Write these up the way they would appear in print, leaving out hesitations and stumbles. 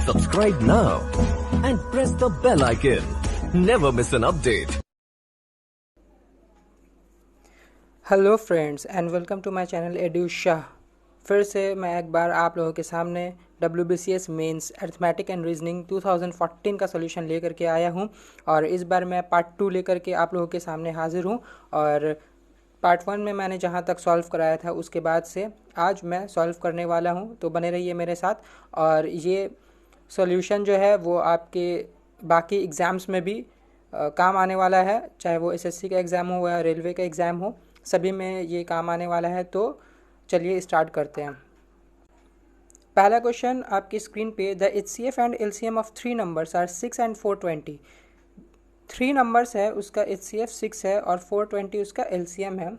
Subscribe now and press the bell icon. Never miss an update. Hello friends and welcome to my channel Edu Shah. फिर से मैं एक बार आप लोगों के सामने WBCS mains arithmetic and reasoning 2014 का सॉल्यूशन लेकर के आया हूं और इस बार मैं पार्ट 2 लेकर के आप लोगों के सामने हाजिर हूं। और पार्ट 1 में मैंने जहां तक सॉल्व कराया था उसके बाद से आज मैं सॉल्व करने वाला हूं, तो बने रहिए मेरे साथ। और ये सॉल्यूशन जो है वो आपके बाकी एग्ज़ाम्स में भी काम आने वाला है, चाहे वो SSC का एग्ज़ाम हो या रेलवे का एग्ज़ाम हो, सभी में ये काम आने वाला है। तो चलिए स्टार्ट करते हैं। पहला क्वेश्चन आपकी स्क्रीन पे, the HCF and LCM of 3 numbers are 6 and 420। 3 numbers है, उसका HCF 6 है और 420 उसका LCM है।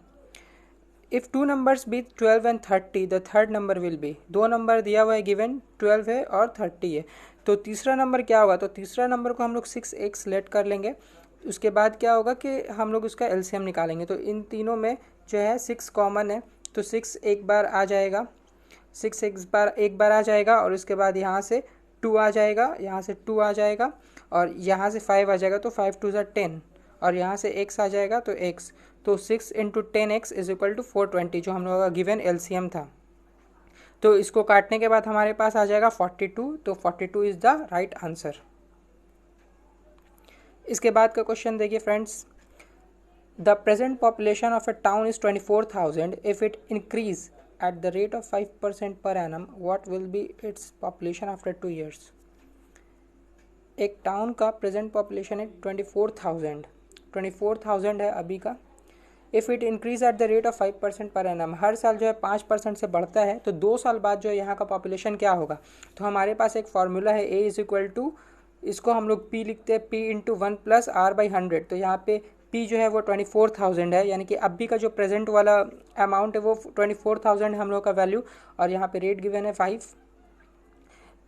If 2 numbers be 12 and 30 the third number will be. 2 number दिया हुआ है, गिवन 12 है और 30 है, तो तीसरा नंबर क्या होगा? तो तीसरा नंबर को हम लोग 6 एक सेलेक्ट कर लेंगे। उसके बाद क्या होगा कि हम लोग उसका LCM निकालेंगे। तो इन तीनों में जो है 6 कॉमन है, तो 6 एक बार आ जाएगा, 6 एक बार आ जाएगा और उसके बाद यहाँ से 2 आ जाएगा, यहाँ से 2 आ जाएगा और यहाँ से 5 आ जाएगा, तो 5 2 ज़ा 10 और यहाँ से x आ जाएगा तो x। तो 6 into 10x is equal to 420 जो हम लोगों का गिवन LCM था। तो इसको काटने के बाद हमारे पास आ जाएगा 42, तो 42 इज द राइट आंसर। इसके बाद का क्वेश्चन देखिए friends, the present population of A town is 24,000 if it increase at the rate of 5% per annum, what will be its population after 2 years? एक टाउन का प्रेजेंट पॉपुलेशन है 24,000 है अभी का। If it increase at the rate of 5% per annum, हर साल जो है 5% से बढ़ता है, तो 2 साल बाद जो है यहाँ का पॉपुलेशन क्या होगा? तो हमारे पास एक फार्मूला है, A इज इक्वल टू, इसको हम लोग P लिखते हैं, P इंटू 1 प्लस R/100। तो यहाँ पे P जो है वो 24,000 है, यानी कि अभी का जो प्रेजेंट वाला अमाउंट है वो 24,000 है हम लोग का वैल्यू, और यहाँ पे रेट गिवन है 5।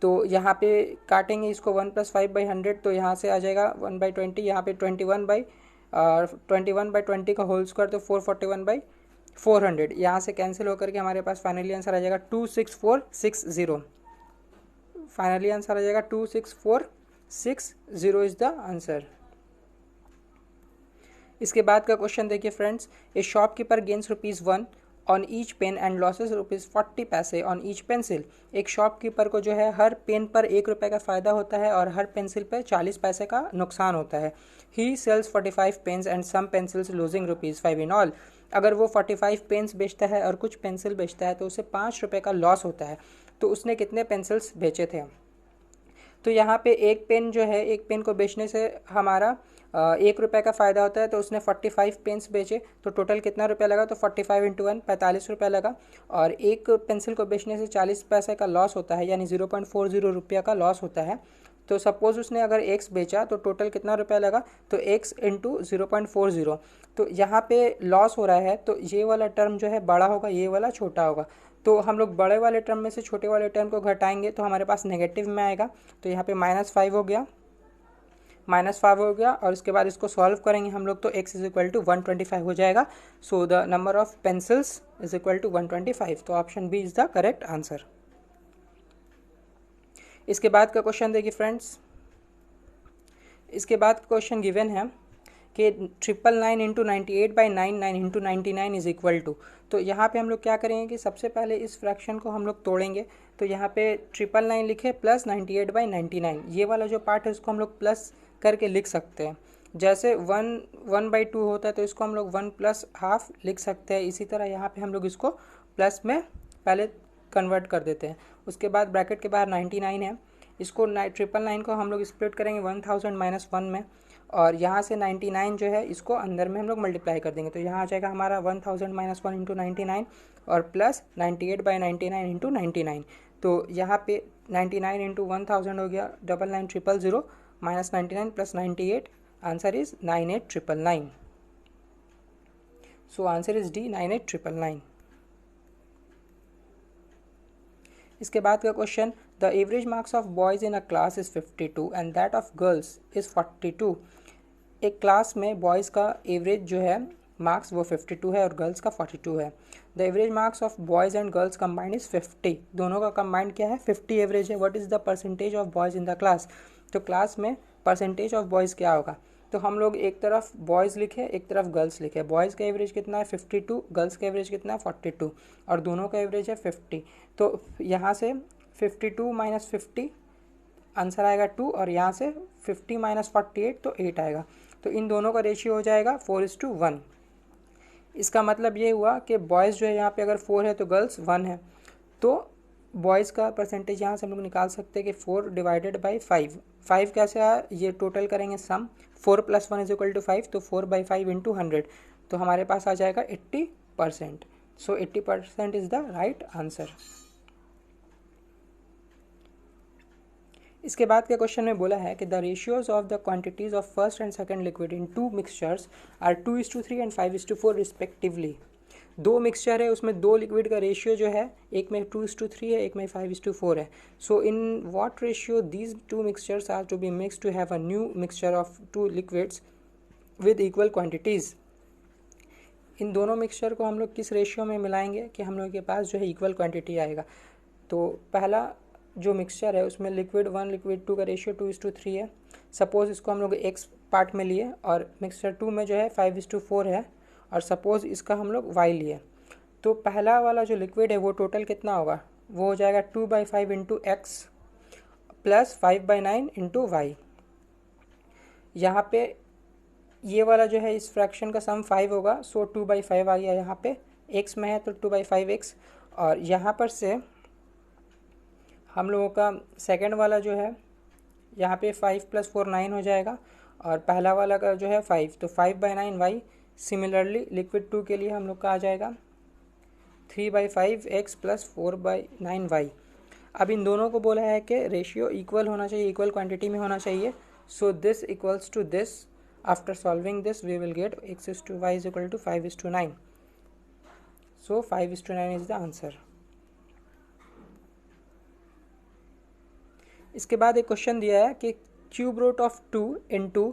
तो यहाँ पे काटेंगे इसको 1 प्लस 5/100, तो यहाँ से आ जाएगा 1/20, यहाँ पे 21/20 का होल स्क्वायर, तो 441/400। यहाँ से कैंसिल होकर के हमारे पास फाइनली आंसर आ जाएगा 26460। फाइनली आंसर आ जाएगा 26460 इज द आंसर। इसके बाद का क्वेश्चन देखिए friends, a shopkeeper gains ₹1 on each pen and losses ₹40 paise on each pencil. एक शॉपकीपर को जो है हर पेन पर ₹1 का फ़ायदा होता है और हर पेंसिल पर 40 पैसे का नुकसान होता है। He sells 45 pens and some pencils losing ₹5 in all. अगर वो 45 पेन्स बेचता है और कुछ पेंसिल बेचता है तो उसे ₹5 का लॉस होता है। तो उसने कितने पेंसिल्स बेचे थे? तो यहाँ पे एक पेन जो है, एक पेन को बेचने से हमारा ₹1 का फ़ायदा होता है, तो उसने 45 पेन्स बेचे, तो टोटल कितना रुपया लगा? तो 45 इंटू 1 ₹45 लगा। और एक पेंसिल को बेचने से 40 पैसे का लॉस होता है, यानी 0.40 रुपया का लॉस होता है। तो सपोज़ उसने अगर x बेचा तो टोटल कितना रुपया लगा? तो x इंटू 0.40। तो यहाँ पे लॉस हो रहा है, तो ये वाला टर्म जो है बड़ा होगा, ये वाला छोटा होगा। तो हम लोग बड़े वाले टर्म में से छोटे वाले टर्म को घटाएंगे तो हमारे पास नेगेटिव में आएगा, तो यहाँ पे -5 हो गया, -5 हो गया। और इसके बाद इसको सॉल्व करेंगे हम लोग, तो x इज इक्वल टू 125 हो जाएगा। So the number of pencils is equal to 125। तो option B is the correct answer. इसके बाद का क्वेश्चन देखिए फ्रेंड्स, इसके बाद क्वेश्चन गिवन है कि 999 into 98/99 into 99 is equal to. तो यहाँ पे हम लोग क्या करेंगे कि सबसे पहले इस फ्रैक्शन को हम लोग तोड़ेंगे। तो यहाँ पे 999 लिखे प्लस 98/99, ये वाला जो पार्ट है उसको हम लोग प्लस करके लिख सकते हैं। जैसे 1/2 होता है तो इसको हम लोग 1 प्लस हाफ लिख सकते हैं। इसी तरह यहाँ पे हम लोग इसको प्लस में पहले कन्वर्ट कर देते हैं। उसके बाद ब्रैकेट के बाहर 99 है, इसको 999 को हम लोग स्प्लिट करेंगे 1000 माइनस 1 में, और यहाँ से 99 जो है इसको अंदर में हम लोग मल्टीप्लाई कर देंगे। तो यहाँ आ जाएगा हमारा 1000 माइनस 1 इंटू 99 और प्लस 98/99 इंटू 99। तो यहाँ पे 99 इंटू 1000 हो गया 99900 minus 99 plus 98, answer is 98999। So answer is D, 98999। इसके बाद का question, the average marks of boys in a class is 52 and that of girls is 42। एक क्लास में बॉयज़ का एवरेज जो है मार्क्स वो 52 है और गर्ल्स का 42 है। The average marks of boys and girls combined is 50, दोनों का कंबाइंड क्या है 50 एवरेज है। What is the percentage of boys in the class, तो क्लास में परसेंटेज ऑफ बॉयज़ क्या होगा, तो हम लोग एक तरफ बॉयज़ लिखे एक तरफ गर्ल्स लिखे। बॉयज़ का एवरेज कितना है 52, गर्ल्स का एवरेज कितना है 42 और दोनों का एवरेज है 50। तो यहाँ से 52 माइनस 50 आंसर आएगा 2 और यहाँ से 50 माइनस 48 तो 8 आएगा। तो इन दोनों का रेशियो हो जाएगा 4:1। इसका मतलब ये हुआ कि बॉयज़ जो है यहाँ पे अगर 4 है तो गर्ल्स 1 है, तो बॉयज़ का परसेंटेज यहाँ से हम लोग निकाल सकते हैं कि 4 डिवाइडेड बाई 5। 5 कैसे आया, ये टोटल करेंगे सम, 4 + 1 = 5, तो 4/5 × 100, तो हमारे पास आ जाएगा 80%। So 80% is the right answer. इसके बाद के क्वेश्चन में बोला है कि the ratios of the quantities of first and second liquid in 2 mixtures are 2:3 and 5:4 respectively. 2 mixture है, उसमें 2 लिक्विड का रेशियो जो है, एक में 2:3 है, एक में 5:4 है। So in what ratio these 2 mixtures are to be mix to have a new mixture of 2 liquids with equal quantities. इन दोनों मिक्सचर को हम लोग किस रेशियो में मिलाएंगे कि हम लोग के पास जो है इक्वल क्वांटिटी आएगा। तो पहला जो मिक्सचर है उसमें लिक्विड 1 लिक्विड 2 का रेशियो 2:3 है। सपोज़ इसको हम लोग x पार्ट में लिए और मिक्सचर 2 में जो है 5:4 है और सपोज़ इसका हम लोग y लिए, तो पहला वाला जो लिक्विड है वो टोटल कितना होगा, वो हो जाएगा 2/5 × x प्लस 5/9 × y। यहाँ पे ये वाला जो है इस फ्रैक्शन का सम 5 होगा, सो 2/5 आ गया यहाँ पे, x में है तो 2/5x, और यहाँ पर से हम लोगों का सेकंड वाला जो है यहाँ पे 5 + 4 9 हो जाएगा और पहला वाला का जो है 5, तो 5/9 y। सिमिलरली लिक्विड 2 के लिए हम लोग का आ जाएगा 3/5x प्लस 4/9 y। अब इन दोनों को बोला है कि रेशियो इक्वल होना चाहिए, इक्वल क्वांटिटी में होना चाहिए। So this equals to this, after solving this we will get x/y = 5:9। So 5:9 is the answer. इसके बाद एक क्वेश्चन दिया है कि cube root of 2 into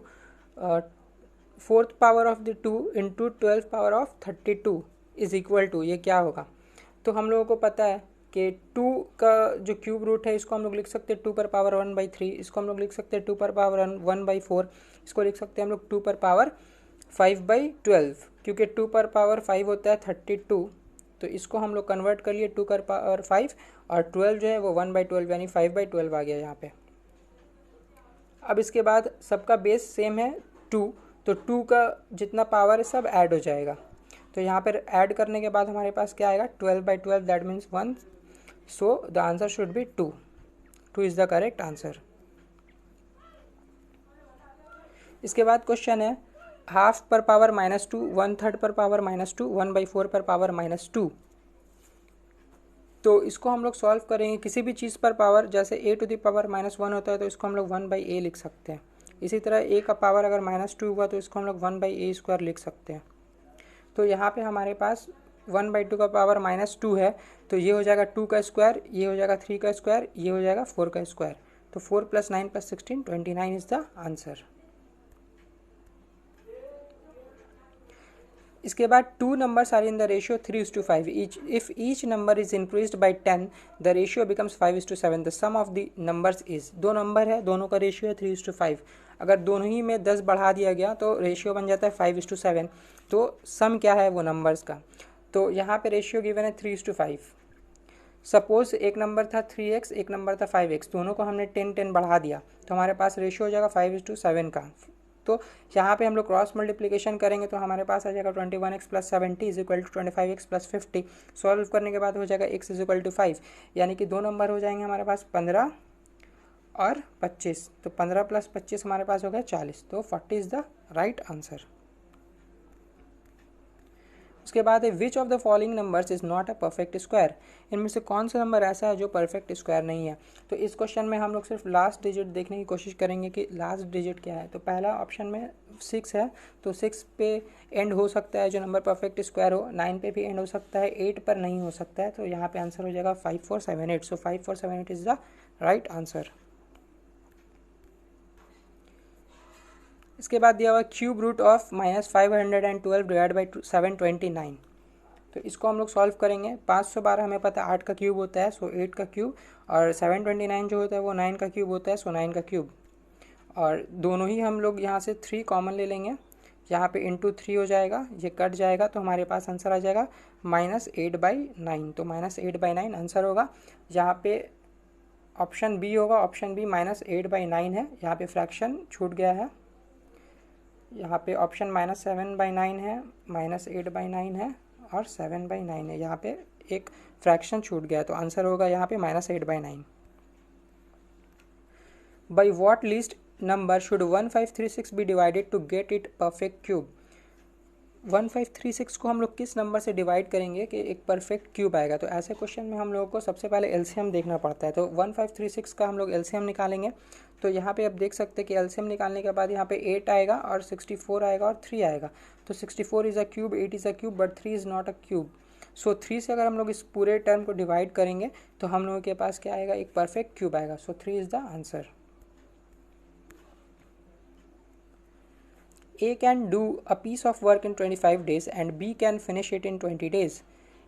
4th power of the 2 into 12th power of 32 is equal to, ये क्या होगा। तो हम लोगों को पता है कि 2 का जो क्यूब रूट है इसको हम लोग लिख सकते हैं 2 पर पावर 1/3, इसको हम लोग लिख सकते हैं 2 पर पावर 1/4, इसको लिख सकते हैं हम लोग 2 पर पावर 5/12, क्योंकि 2 पर पावर 5 होता है 32, तो इसको हम लोग कन्वर्ट कर लिए 2 पर पावर 5 और 12 जो है वो 1/12 यानी 5/12 आ गया यहाँ पे। अब इसके बाद सबका बेस सेम है 2, तो 2 का जितना पावर है सब ऐड हो जाएगा, तो यहाँ पर ऐड करने के बाद हमारे पास क्या आएगा 12/12, that means 1। So the answer should be 2 is the correct answer. इसके बाद क्वेश्चन है हाफ पर पावर -2, 1/3 पर पावर -2, 1/4 पर पावर -2। तो इसको हम लोग सॉल्व करेंगे किसी भी चीज़ पर पावर, जैसे a टू द पावर -1 होता है तो इसको हम लोग 1/a लिख सकते हैं। इसी तरह a का पावर अगर -2 हुआ तो इसको हम लोग 1/a² लिख सकते हैं। तो यहाँ पे हमारे पास 1/2 का पावर -2 है, तो ये हो जाएगा 2 का स्क्वायर, ये हो जाएगा 3 का स्क्वायर, ये हो जाएगा 4 का स्क्वायर, तो 4 + 9 + 16 29 इज़ द आंसर। इसके बाद 2 numbers are in the ratio 3:5 each. If each number is increased by 10, the ratio becomes 5:7. The sum of the numbers is, 2 number है, दोनों का रेशियो है 3:5। अगर दोनों ही में 10 बढ़ा दिया गया तो रेशियो बन जाता है 5:7। तो सम क्या है वो नंबर्स का, तो यहाँ पे रेशियो गिवन है 3:5। सपोज एक नंबर था 3x, एक नंबर था 5x, दोनों को हमने 10 बढ़ा दिया तो हमारे पास रेशियो हो जाएगा 5:7 का। तो यहाँ पे हम लोग क्रॉस मल्टीप्लिकेशन करेंगे तो हमारे पास आ जाएगा 21x + 70 = 25x + 50। सॉल्व करने के बाद हो जाएगा x = 5, यानी कि 2 नंबर हो जाएंगे हमारे पास 15 और 25, तो 15 + 25 हमारे पास हो गया 40, तो 40 इज़ द राइट आंसर। उसके बाद है which of the following numbers is not a perfect square, इनमें से कौन सा नंबर ऐसा है जो परफेक्ट स्क्वायर नहीं है। तो इस क्वेश्चन में हम लोग सिर्फ लास्ट डिजिट देखने की कोशिश करेंगे कि लास्ट डिजिट क्या है। तो पहला ऑप्शन में 6 है, तो 6 पे एंड हो सकता है जो नंबर परफेक्ट स्क्वायर हो, 9 पे भी एंड हो सकता है, 8 पर नहीं हो सकता है, तो यहाँ पे आंसर हो जाएगा 5478। So 5478 is the right answer. इसके बाद दिया हुआ cube root of -512 divide by 729। तो इसको हम लोग सॉल्व करेंगे। 512 हमें पता है 8 का क्यूब होता है, सो 8 का क्यूब, और 729 जो होता है वो 9 का क्यूब होता है, सो 9 का क्यूब। और दोनों ही हम लोग यहाँ से 3 कॉमन ले लेंगे, यहाँ पे इंटू 3 हो जाएगा, ये कट जाएगा, तो हमारे पास आंसर आ जाएगा -8/9। तो -8/9 आंसर होगा। यहाँ पे ऑप्शन बी होगा, ऑप्शन बी -8/9 है, यहाँ पे फ्रैक्शन छूट गया है। यहाँ पे ऑप्शन -7/9 है, -8/9 है और 7/9 है, यहाँ पे एक फ्रैक्शन छूट गया है, तो आंसर होगा यहाँ पे -8/9। By what least number should 1536 be divided to get it perfect cube? 1536 को हम लोग किस नंबर से डिवाइड करेंगे कि एक परफेक्ट क्यूब आएगा? तो ऐसे क्वेश्चन में हम लोगों को सबसे पहले एलसीएम देखना पड़ता है। तो 1536 का हम लोग एलसीएम निकालेंगे। तो यहाँ पे आप देख सकते हैं कि एलसीएम निकालने के बाद यहाँ पे 8 आएगा और 64 आएगा और 3 आएगा। तो 64 is a cube, 8 is a cube, but 3 is not a cube. So 3 से अगर हम लोग इस पूरे टर्म को डिवाइड करेंगे तो हम लोगों के पास क्या आएगा? एक परफेक्ट क्यूब आएगा। सो 3 is the answer. A can do a piece of work in 25 days and B can finish it in 20 days.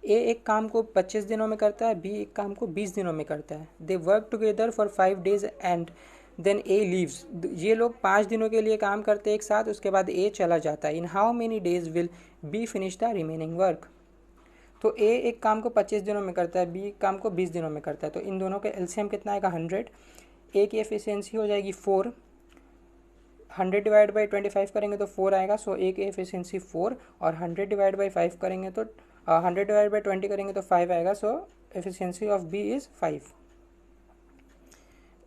A एक काम को 25 दिनों में करता है, B एक काम को 20 दिनों में करता है। They work together for 5 days and then A leaves. ये लोग 5 दिनों के लिए काम करते हैं एक साथ, उसके बाद A चला जाता है। In how many days will B finish the remaining work? तो A एक काम को 25 दिनों में करता है, B एक काम को 20 दिनों में करता है। तो इन दोनों का एलसीएम कितना आएगा? 100। A की एफिशिएंसी हो जाएगी 4। 100 डिवाइड बाई 25 करेंगे तो 4 आएगा। सो एक एफिशिएंसी 4, और 100 डिवाइड बाई 5 करेंगे तो 100 डिवाइड बाई 20 करेंगे तो 5 आएगा। सो एफिशिएंसी ऑफ बी इज़ 5।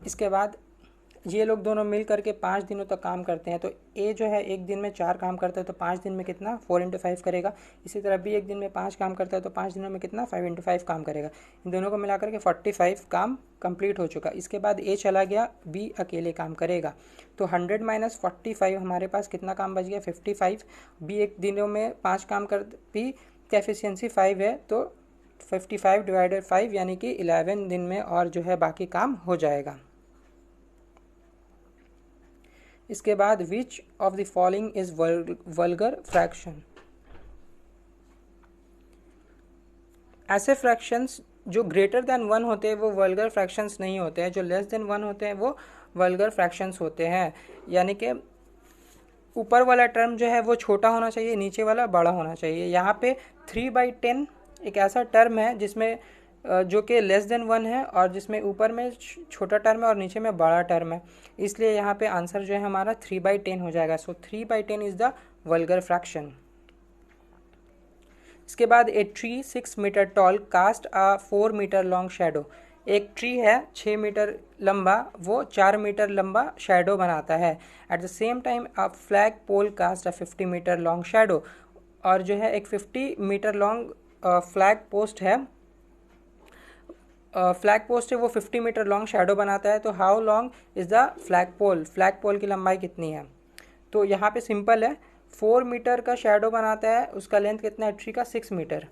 इसके बाद ये लोग दोनों मिल करके 5 दिनों तक काम करते हैं। तो ए जो है एक दिन में 4 काम करता है, तो 5 दिन में कितना? 4 × 5 करेगा। इसी तरह बी एक दिन में 5 काम करता है, तो 5 दिनों में कितना? 5 × 5 काम करेगा। इन दोनों को मिलाकर के 45 काम कंप्लीट हो चुका। इसके बाद ए चला गया, बी अकेले काम करेगा। तो 100 - 45 हमारे पास कितना काम बच गया? 55। बी एक दिनों में 5 काम कर, बी की एफिशिएंसी 5 है, तो 55 डिवाइडेड 5 यानी कि 11 दिन में और जो है बाकी काम हो जाएगा। इसके बाद which of the following is vulgar fraction? ऐसे फ्रैक्शंस जो ग्रेटर देन 1 होते हैं वो वल्गर फ्रैक्शंस नहीं होते हैं, जो लेस देन 1 होते हैं वो वल्गर फ्रैक्शंस होते हैं। यानी कि ऊपर वाला टर्म जो है वो छोटा होना चाहिए, नीचे वाला बड़ा होना चाहिए। यहाँ पे 3/10 एक ऐसा टर्म है जिसमें जो कि लेस देन 1 है और जिसमें ऊपर में छोटा टर्म है और नीचे में बड़ा टर्म है, इसलिए यहाँ पे आंसर जो है हमारा 3/10 हो जाएगा। So 3/10 is the vulgar fraction. इसके बाद a tree 6 metre tall cast a 4 metre long shadow. एक ट्री है 6 मीटर लंबा, वो 4 मीटर लंबा शेडो बनाता है। At the same time a flag pole cast a 50 metre long shadow. और जो है एक 50 मीटर लॉन्ग फ्लैग पोस्ट है, फ्लैग पोस्ट है, वो 50 मीटर लॉन्ग शेडो बनाता है। तो how long is the flag pole? Flag pole की लंबाई कितनी है? तो यहाँ पे सिंपल है, 4 मीटर का शेडो बनाता है, उसका लेंथ कितना है? ट्री का 6 मीटर।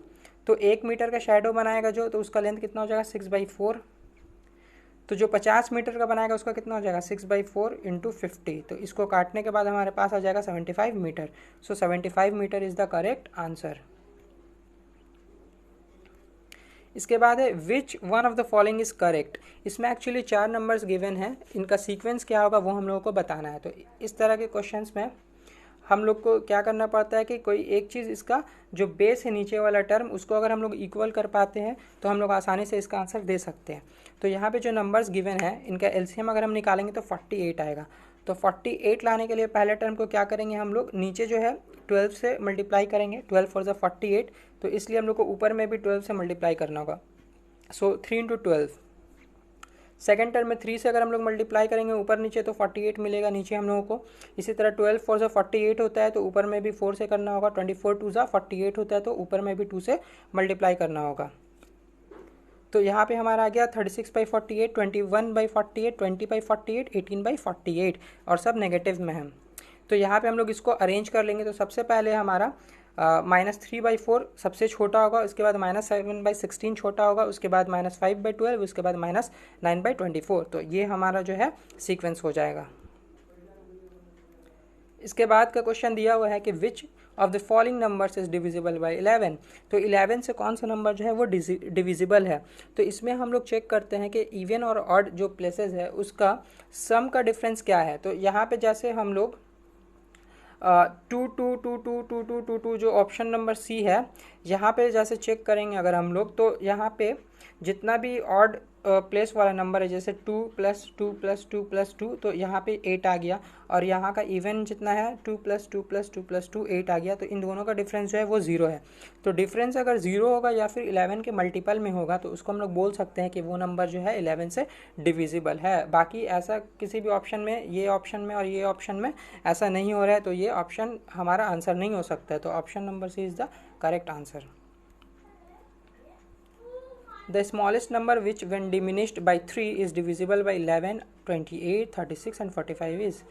तो 1 मीटर का शेडो बनाएगा जो, तो उसका लेंथ कितना हो जाएगा? 6/4। तो जो 50 मीटर का बनाएगा उसका कितना हो जाएगा? 6/4 × 50। तो इसको काटने के बाद हमारे पास आ जाएगा 75 metre. So 75 metre is the correct answer. इसके बाद है which one of the following is correct. इसमें एक्चुअली 4 नंबर्स गिवन हैं, इनका सीक्वेंस क्या होगा वो हम लोगों को बताना है। तो इस तरह के क्वेश्चंस में हम लोग को क्या करना पड़ता है कि कोई एक चीज़, इसका जो बेस है नीचे वाला टर्म, उसको अगर हम लोग इक्वल कर पाते हैं तो हम लोग आसानी से इसका आंसर दे सकते हैं। तो यहाँ पे जो नंबर्स गिवन है इनका एलसीएम अगर हम निकालेंगे तो 48 आएगा। तो 48 लाने के लिए पहले टर्म को क्या करेंगे हम लोग? नीचे जो है 12 से मल्टीप्लाई करेंगे, 12 × 48। तो इसलिए हम लोग को ऊपर में भी 12 से मल्टीप्लाई करना होगा। सो 3 × 12। सेकेंड टर्म में 3 से अगर हम लोग मल्टीप्लाई करेंगे ऊपर नीचे तो 48 मिलेगा नीचे हम लोगों को। इसी तरह 12 × 4 = 48 होता है, तो ऊपर में भी 4 से करना होगा। 24 × 2 = 48 होता है, तो ऊपर में भी 2 से मल्टीप्लाई करना होगा। तो यहाँ पे हमारा आ गया 36/48, 21/48, 20/48, 18/48 और सब नेगेटिव में है। तो यहाँ पे हम लोग इसको अरेंज कर लेंगे। तो सबसे पहले हमारा -3/4 सबसे छोटा होगा, उसके बाद -7/16 छोटा होगा, उसके बाद -5/12, उसके बाद -9/24। तो ये हमारा जो है सीक्वेंस हो जाएगा। इसके बाद का क्वेश्चन दिया हुआ है कि which of the following numbers is divisible by 11। तो 11 से कौन सा नंबर जो है वो डिविजिबल है। तो इसमें हम लोग चेक करते हैं कि इवन और ऑड जो प्लेसेस है उसका सम का डिफरेंस क्या है। तो यहाँ पे जैसे हम लोग 2 जो ऑप्शन नंबर सी है, यहाँ पे जैसे चेक करेंगे अगर हम लोग, तो यहाँ पे जितना भी ऑड प्लेस वाला नंबर है, जैसे 2 + 2 + 2 + 2, तो यहाँ पे 8 आ गया। और यहाँ का इवन जितना है 2 + 2 + 2 + 2 8 आ गया। तो इन दोनों का डिफरेंस जो है वो 0 है। तो डिफरेंस अगर 0 होगा या फिर 11 के मल्टीपल में होगा तो उसको हम लोग बोल सकते हैं कि वो नंबर जो है 11 से डिविजिबल है। बाकी ऐसा किसी भी ऑप्शन में, ये ऑप्शन में और ये ऑप्शन में ऐसा नहीं हो रहा है, तो ये ऑप्शन हमारा आंसर नहीं हो सकता है। तो option number C is the correct answer. The smallest number which when diminished by 3 is divisible by 11, 28, 36 and 45 is।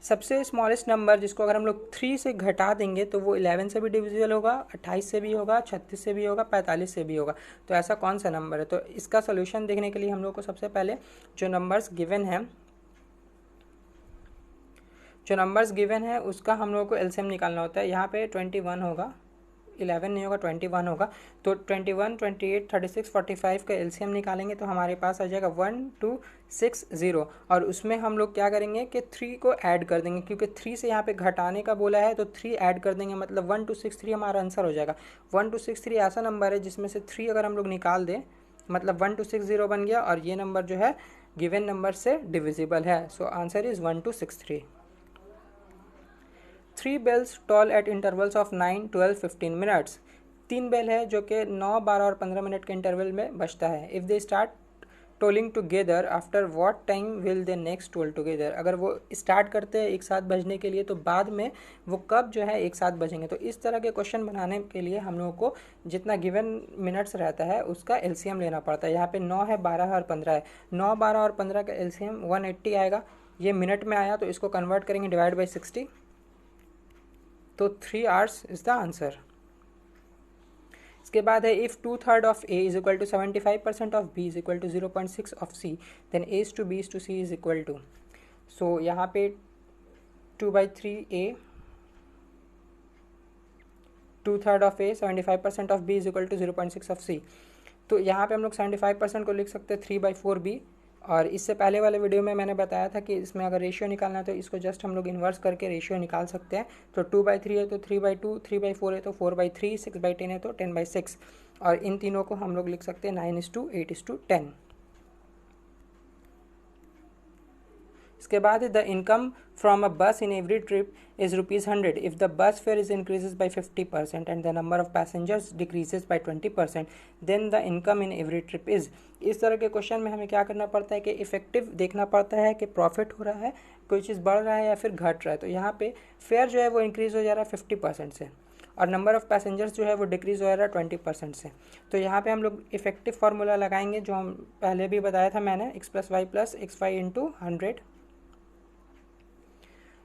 सबसे स्मॉलेस्ट नंबर जिसको अगर हम लोग 3 से घटा देंगे तो वो 11 से भी डिविजिबल होगा, 28 से भी होगा, 36 से भी होगा, 45 से भी होगा। तो ऐसा कौन सा नंबर है। तो इसका सोल्यूशन देखने के लिए हम लोग को सबसे पहले जो नंबर्स गिवन है उसका हम लोग को एलसीएम निकालना होता है। यहाँ पे 21 होगा, 11 नहीं होगा, 21 होगा। तो 21, 28, 36, 45 का एलसीएम निकालेंगे तो हमारे पास आ जाएगा 1260। और उसमें हम लोग क्या करेंगे कि 3 को ऐड कर देंगे, क्योंकि 3 से यहाँ पे घटाने का बोला है तो 3 ऐड कर देंगे, मतलब 1263 हमारा आंसर हो जाएगा। 1263 ऐसा नंबर है जिसमें से 3 अगर हम लोग निकाल दें मतलब 1260 बन गया, और ये नंबर जो है गिवन नंबर से डिविजिबल है। So answer is 1263। 3 bells toll at intervals of 9, 12, 15 minutes। 3 bell है जो कि 9, 12 और 15 मिनट के इंटरवल में बजता है। If they start tolling together after what time will they next toll together. अगर वो स्टार्ट करते हैं एक साथ बजने के लिए तो बाद में वो कब जो है एक साथ बजेंगे। तो इस तरह के क्वेश्चन बनाने के लिए हम लोगों को जितना गिवन मिनट्स रहता है उसका एलसीएम लेना पड़ता है। यहाँ पे 9 है, 12 है और 15 है। 9, 12 और 15 का एलसीएम 180 आएगा। ये मिनट में आया तो इसको कन्वर्ट करेंगे डिवाइड बाई 60, तो 3 hours इज द आंसर। इसके बाद है if 2/3 of A is equal to 75% of B is equal to 0.6 of C, then A is to B is to C is equal to. So यहाँ पे 2/3 A, 2/3 of A, 75% of B is equal to 0.6 of C. तो यहाँ पे हम लोग 75% को लिख सकते हैं 3/4 बी। और इससे पहले वाले वीडियो में मैंने बताया था कि इसमें अगर रेशियो निकालना है तो इसको जस्ट हम लोग इन्वर्स करके रेशियो निकाल सकते हैं। तो 2/3 है तो 3/2, 3/4 है तो 4/3, 6/10 है तो 10/6। और इन तीनों को हम लोग लिख सकते हैं 9:8:10। इसके बाद the income from a bus in every trip is ₹100 if the bus fare is increases by 50% and the number of passengers decreases by 20%, then the income in every trip is. इस तरह के क्वेश्चन में हमें क्या करना पड़ता है कि इफेक्टिव देखना पड़ता है कि प्रॉफिट हो रहा है, कोई चीज़ बढ़ रहा है या फिर घट रहा है। तो यहाँ पे फेयर जो है वो इंक्रीज़ हो जा रहा है 50% से, और नंबर ऑफ़ पैसेंजर्स जो है वो डिक्रीज़ हो रहा है 20% से। तो यहाँ पे हम लोग इफेक्टिव फार्मूला लगाएंगे जो हम पहले भी बताया था मैंने, x + y + xy × 100,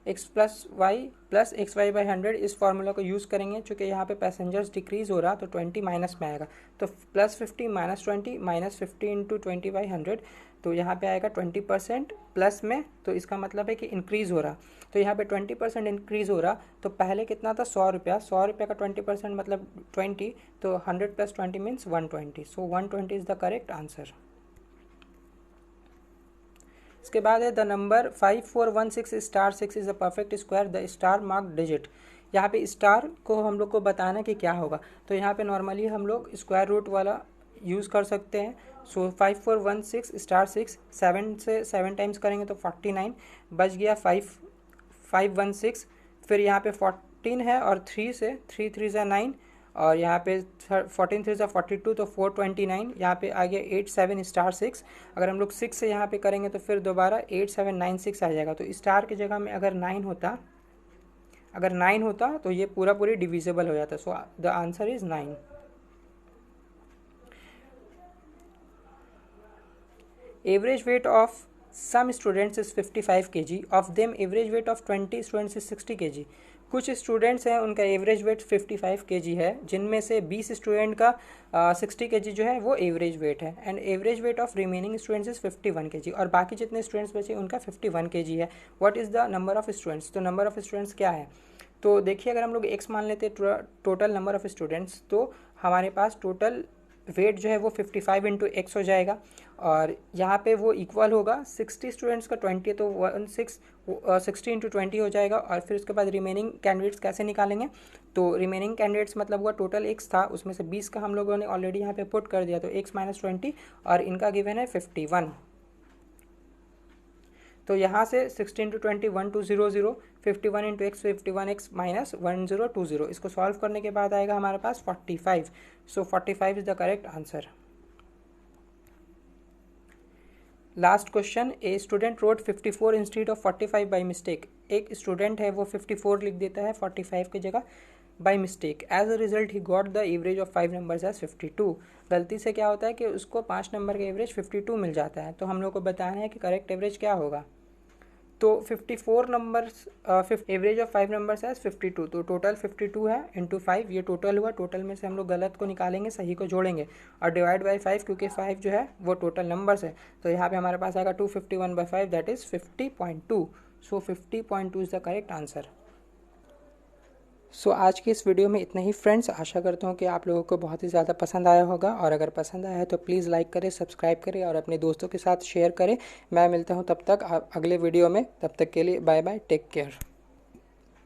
x + y + xy/100। इस फार्मूला को यूज़ करेंगे चूँकि यहाँ पे पैसेंजर्स डिक्रीज़ हो रहा तो 20 माइनस में आएगा। तो +50 - 20 -50 × 20/100, तो यहाँ पे आएगा 20% प्लस में। तो इसका मतलब है कि इंक्रीज़ हो रहा। तो यहाँ पे 20% इंक्रीज़ हो रहा तो पहले कितना था 100 रुपया, 100 रुपये का 20% मतलब 20, तो 100 + 20 means 120। So 120 is the correct answer. इसके बाद है the number 5416*6 is a perfect square, the star mark digit. यहाँ पे स्टार को हम लोग को बताना कि क्या होगा। तो यहाँ पे नॉर्मली हम लोग स्क्वायर रूट वाला यूज़ कर सकते हैं। सो 5416*6, 7 से 7 टाइम्स करेंगे तो 49 बच गया, 516। फिर यहाँ पे 14 है और 3 से 3 3 = 9, और यहाँ पे 14 3 = 42 तो 429। यहाँ पे आ गया 87*6। अगर हम लोग 6 से यहाँ पे करेंगे तो फिर दोबारा 8796 आ जाएगा। तो स्टार की जगह में अगर 9 होता तो ये पूरी डिविजिबल हो जाता। So the answer is 9। Average weight of some students is 55 kg, of them average weight of 20 students is 60 kg। कुछ स्टूडेंट्स हैं उनका एवरेज वेट 55 kg है, जिनमें से 20 स्टूडेंट का 60 kg जो है वो एवरेज वेट है, and average weight of remaining students is 51 kg, और बाकी जितने स्टूडेंट्स बचे उनका 51 kg है। What is the number of students? तो नंबर ऑफ स्टूडेंट्स क्या है? तो देखिए, अगर हम लोग x मान लेते हैं टोटल नंबर ऑफ स्टूडेंट्स, तो हमारे पास टोटल वेट जो है वो 55 इंटू एक्स हो जाएगा, और यहाँ पे वो इक्वल होगा 60 स्टूडेंट्स का 20, तो 60 इंटू 20 हो जाएगा। और फिर उसके बाद रिमेनिंग कैंडिडेट्स कैसे निकालेंगे? तो रिमेनिंग कैंडिडेट्स मतलब हुआ टोटल एक्स था, उसमें से 20 का हम लोगों ने ऑलरेडी यहाँ पे पुट कर दिया, तो एक्स माइनस 20, और इनका गिवन है 51। तो यहाँ से 60 into 20 1200, 51 into x 51x minus 1020, इसको सॉल्व करने के बाद आएगा हमारे पास 45। So 45 is the correct answer. Last question, a student rode 54 instead of 45 by mistake. एक स्टूडेंट है वो 54 लिख देता है 45 की जगह by mistake. As a result he got the average of 5 numbers as 52। गलती से क्या होता है कि उसको 5 नंबर का एवरेज 52 मिल जाता है। तो हम लोग को बताना है कि करेक्ट एवरेज क्या होगा। तो 54 नंबर्स एवरेज ऑफ 5 नंबर्स है 52, तो टोटल 52 है इंटू 5, ये टोटल हुआ। टोटल में से हम लोग गलत को निकालेंगे, सही को जोड़ेंगे, और डिवाइड बाई 5, क्योंकि 5 जो है वो टोटल नंबर्स है। तो यहाँ पे हमारे पास आएगा 251/5, that is 50.2। So 50.2 is the correct answer. So आज की इस वीडियो में इतना ही फ्रेंड्स। आशा करता हूँ कि आप लोगों को बहुत ही ज़्यादा पसंद आया होगा, और अगर पसंद आया है तो प्लीज़ लाइक करें, सब्सक्राइब करें और अपने दोस्तों के साथ शेयर करें। मैं मिलता हूँ तब तक अगले वीडियो में। तब तक के लिए बाय बाय, टेक केयर।